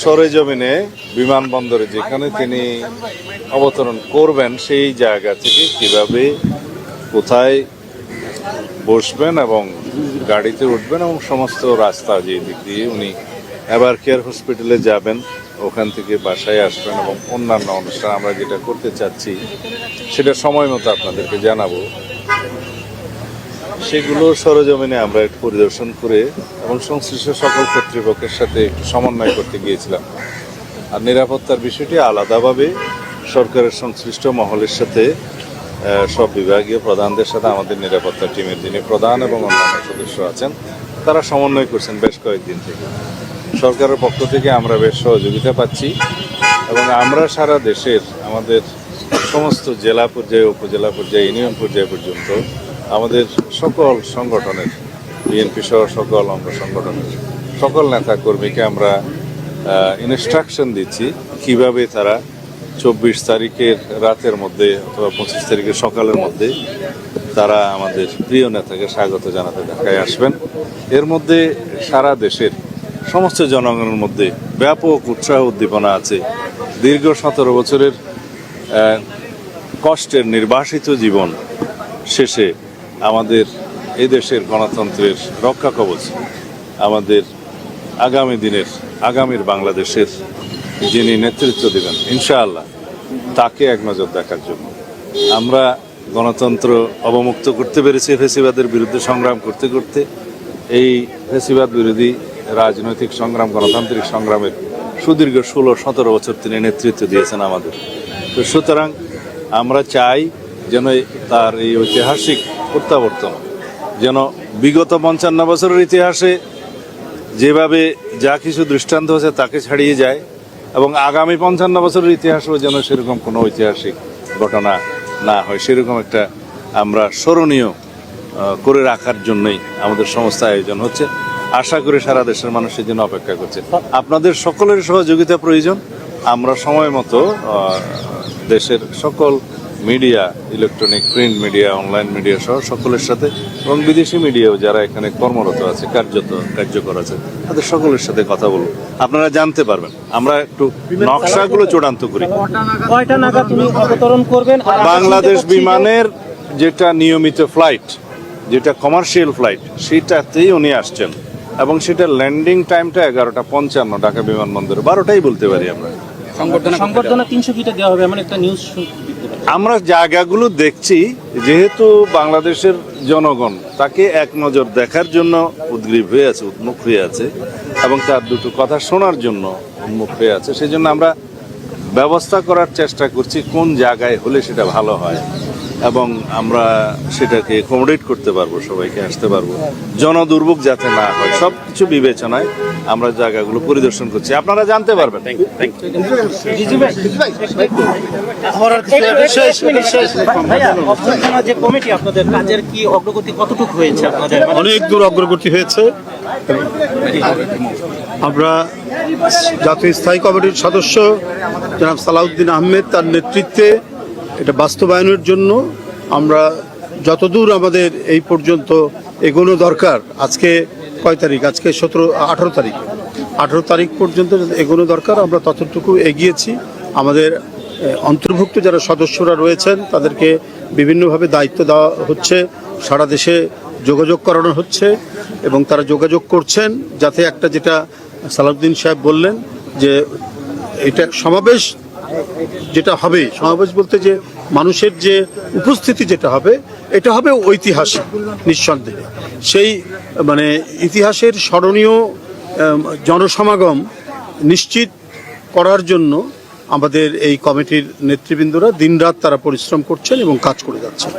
সরেজমিনে বিমানবন্দরে যেখানে তিনি অবতরণ করবেন সেই জায়গা থেকে কিভাবে কোথায় বসবেন এবং গাড়িতে উঠবেন এবং সমস্ত রাস্তা যে দিক দিয়ে উনি এবার কেয়ার হসপিটালে যাবেন, ওখান থেকে বাসায় আসবেন এবং অন্যান্য অনুষ্ঠান আমরা যেটা করতে চাচ্ছি সেটা সময় মতো আপনাদেরকে জানাবো। সেগুলো সরেজমিনে আমরা একটু পরিদর্শন করে এবং সংশ্লিষ্ট সকল কর্তৃপক্ষের সাথে একটু সমন্বয় করতে গিয়েছিলাম। আর নিরাপত্তার বিষয়টি আলাদাভাবে সরকারের সংশ্লিষ্ট মহলের সাথে সব বিভাগীয় প্রধানদের সাথে আমাদের নিরাপত্তা টিমের যিনি প্রধান এবং অন্যান্য সদস্য আছেন তারা সমন্বয় করছেন বেশ কয়েকদিন থেকে। সরকারের পক্ষ থেকে আমরা বেশ সহযোগিতা পাচ্ছি এবং আমরা সারা দেশের আমাদের সমস্ত জেলা পর্যায়ে, উপজেলা পর্যায়ে, ইউনিয়ন পর্যায়ে পর্যন্ত আমাদের সকল সংগঠনের, বিএনপি সহ সকল অঙ্গ সংগঠনের সকল নেতা কর্মীকে আমরা ইনস্ট্রাকশন দিচ্ছি কিভাবে তারা 24 তারিখের রাতের মধ্যে অথবা 25 তারিখের সকালের মধ্যে তারা আমাদের প্রিয় নেতাকে স্বাগত জানাতে ঢাকায় আসবেন। এর মধ্যে সারা দেশের সমস্ত জনগণের মধ্যে ব্যাপক উৎসাহ উদ্দীপনা আছে। দীর্ঘ 17 বছরের কষ্টের নির্বাসিত জীবন শেষে আমাদের এই দেশের গণতন্ত্রের রক্ষা কবচ, আমাদের আগামীর বাংলাদেশের যিনি নেতৃত্ব দেবেন ইনশাআল্লাহ তাকে এক নজর দেখার জন্য আমরা গণতন্ত্র অবমুক্ত করতে পেরেছি। ফ্যাসিবাদের বিরুদ্ধে সংগ্রাম করতে করতে এই ফ্যাসিবাদ বিরোধী রাজনৈতিক সংগ্রাম, গণতান্ত্রিক সংগ্রামের সুদীর্ঘ 16-17 বছর তিনি নেতৃত্ব দিয়েছেন আমাদের। তো সুতরাং আমরা চাই যেন তার এই ঐতিহাসিক প্রত্যাবর্তন যেন বিগত 55 বছরের ইতিহাসে যেভাবে যা কিছু দৃষ্টান্ত হয়েছে তাকে ছাড়িয়ে যায় এবং আগামী 55 বছরের ইতিহাসেও যেন সেরকম কোনো ঐতিহাসিক ঘটনা না হয়, সেরকম একটা আমরা স্মরণীয় করে রাখার জন্যই আমাদের সমস্ত আয়োজন হচ্ছে। আশা করি সারা দেশের মানুষের জন্য অপেক্ষা করছে। আপনাদের সকলের সহযোগিতা প্রয়োজন। আমরা সময় মতো দেশের সকল media, electronic, print media, online media সহ সকলের সাথে এবং বিদেশি মিডিয়াও যারা এখানে কর্মরত আছে, কার্যকর আছে, তাদের সকলের সাথে কথা বলবো। আপনারা জানতে পারবেন আমরা একটু নকশাগুলো চূড়ান্ত করি। বাংলাদেশ বিমানের যেটা নিয়মিত ফ্লাইট, যেটা কমার্শিয়াল ফ্লাইট, সেটাতেই উনি আসছেন এবং সেটা ল্যান্ডিং টাইমটা 11:55 ঢাকা বিমানবন্দরে, 12টাই বলতে পারি আমরা। সংবর্ধনা 300 ফিটে দেওয়া হবে এমন একটা নিউজ আমরা জায়গাগুলো দেখছি, যেহেতু বাংলাদেশের জনগণ তাকে এক নজর দেখার জন্য উদ্গ্রীব হয়ে আছে, উন্মুখ হয়ে আছে এবং তার দুটো কথা শোনার জন্য উন্মুখ হয়ে আছে। সেই জন্য আমরা ব্যবস্থা করার চেষ্টা করছি কোন জায়গায় হলে সেটা ভালো হয় এবং আমরা সেটাকে অ্যাকোমোডেট করতে পারবো, সবাইকে আসতে পারবো, জনদুর্ভোগ যাতে না হয়, সব কিছু বিবেচনায় আমরা জায়গাগুলো পরিদর্শন করছি। আপনারা জানতে পারবেন। অনেক দূর অগ্রগতি হয়েছে। আমরা জাতীয় স্থায়ী কমিটির সদস্য জনাব সালাউদ্দিন আহমেদ তার নেতৃত্বে এটা বাস্তবায়নের জন্য আমরা যতদূর আমাদের এই পর্যন্ত এগোনো দরকার, আজকে কয় তারিখ, আজকে 18 তারিখ পর্যন্ত এগোনো দরকার, আমরা ততটুকু এগিয়েছি। আমাদের অন্তর্ভুক্ত যারা সদস্যরা রয়েছেন তাদেরকে বিভিন্নভাবে দায়িত্ব দেওয়া হচ্ছে, সারা দেশে যোগাযোগ করানো হচ্ছে এবং তারা যোগাযোগ করছেন যাতে একটা, যেটা সালাউদ্দিন সাহেব বললেন যে এটা সমাবেশ যেটা হবে, সমাবেশ বলতে যে মানুষের যে উপস্থিতি যেটা হবে, এটা হবে ঐতিহাসিক নিঃসন্দেহে। সেই মানে ইতিহাসের স্মরণীয় জনসমাগম নিশ্চিত করার জন্য আমাদের এই কমিটির নেতৃবৃন্দরা দিনরাত তারা পরিশ্রম করছেন এবং কাজ করে যাচ্ছেন।